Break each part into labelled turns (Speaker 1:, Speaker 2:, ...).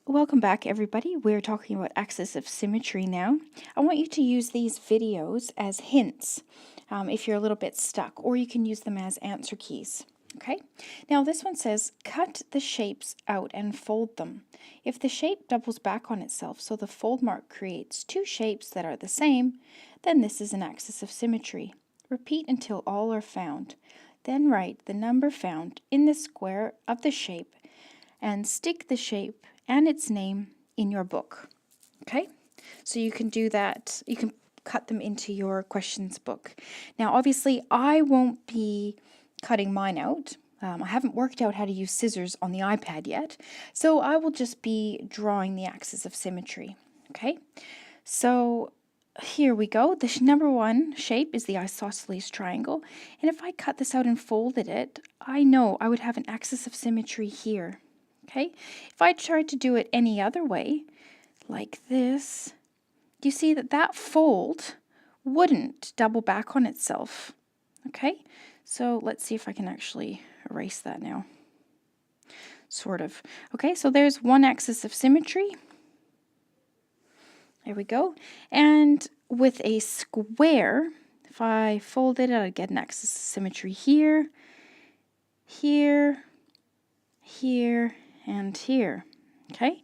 Speaker 1: Welcome back, everybody. We're talking about axis of symmetry now. I want you to use these videos as hints if you're a little bit stuck, or you can use them as answer keys. Okay, now this one says cut the shapes out and fold them. If the shape doubles back on itself, so the fold mark creates two shapes that are the same, then this is an axis of symmetry. Repeat until all are found. Then write the number found in the square of the shape and stick the shape and its name in your book. Okay, so you can do that. You can cut them into your questions book. Now, obviously, I won't be cutting mine out. I haven't worked out how to use scissors on the iPad yet, so I will just be drawing the axis of symmetry. Okay, so here we go. The number one shape is the isosceles triangle, and if I cut this out and folded it, I know I would have an axis of symmetry here. Okay, if I tried to do it any other way, like this, you see that that fold wouldn't double back on itself. Okay, so let's see if I can actually erase that now. Sort of. Okay, so there's one axis of symmetry. There we go. And with a square, if I fold it, I'd get an axis of symmetry here, here, here, and here. Okay,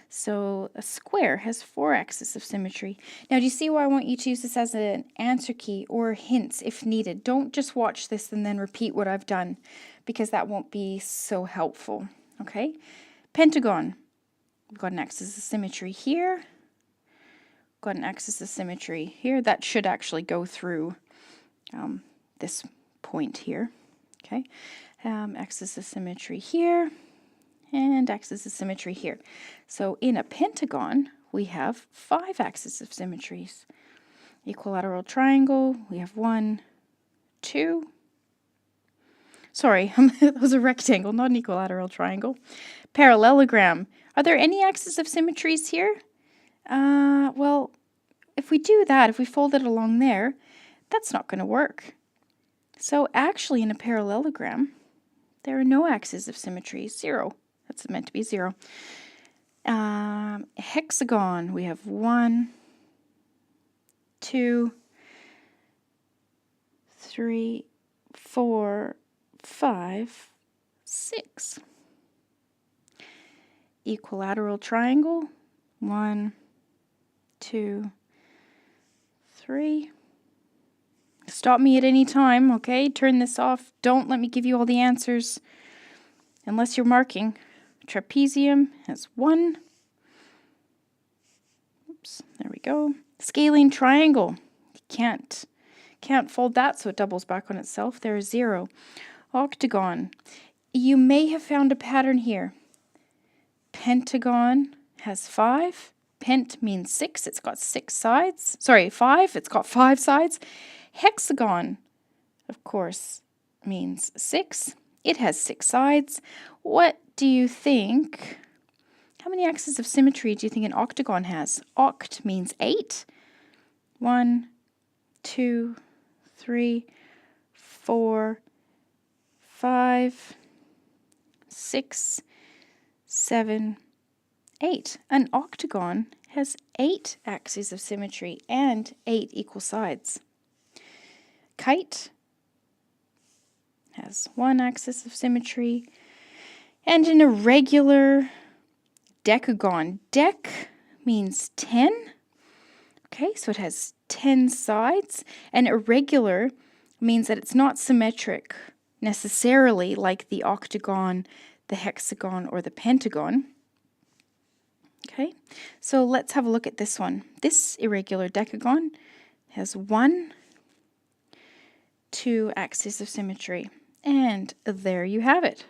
Speaker 1: so a square has four axes of symmetry. Now, do you see why I want you to use this as an answer key or hints if needed? Don't just watch this and then repeat what I've done, because that won't be so helpful. Okay, pentagon. We've got an axis of symmetry here. Got an axis of symmetry here. That should actually go through this point here. Okay, axis of symmetry here. And axis of symmetry here. So in a pentagon, we have 5 axes of symmetries. Equilateral triangle, we have 1, 2. Sorry, that was a rectangle, not an equilateral triangle. Parallelogram. Are there any axes of symmetries here? Well, if we do that, if we fold it along there, that's not going to work. So actually in a parallelogram, there are no axes of symmetry, 0. That's meant to be 0. Hexagon, we have 1, 2, 3, 4, 5, 6. Equilateral triangle, 1, 2, 3. Stop me at any time, okay? Turn this off. Don't let me give you all the answers unless you're marking. Trapezium has 1. Oops, there we go. Scalene triangle. You can't fold that so it doubles back on itself. There is 0. Octagon. You may have found a pattern here. Pentagon has 5. Pent means 6. It's got 6 sides. Sorry, 5. It's got 5 sides. Hexagon, of course, means 6. It has 6 sides. What do you think? How many axes of symmetry do you think an octagon has? Oct means 8. 1, 2, 3, 4, 5, 6, 7, 8. An octagon has 8 axes of symmetry and 8 equal sides. Kite has 1 axis of symmetry, and an irregular decagon. Dec means 10. Okay, so it has 10 sides, and irregular means that it's not symmetric necessarily like the octagon, the hexagon, or the pentagon. Okay, so let's have a look at this one. This irregular decagon has 1, 2 axes of symmetry. And there you have it.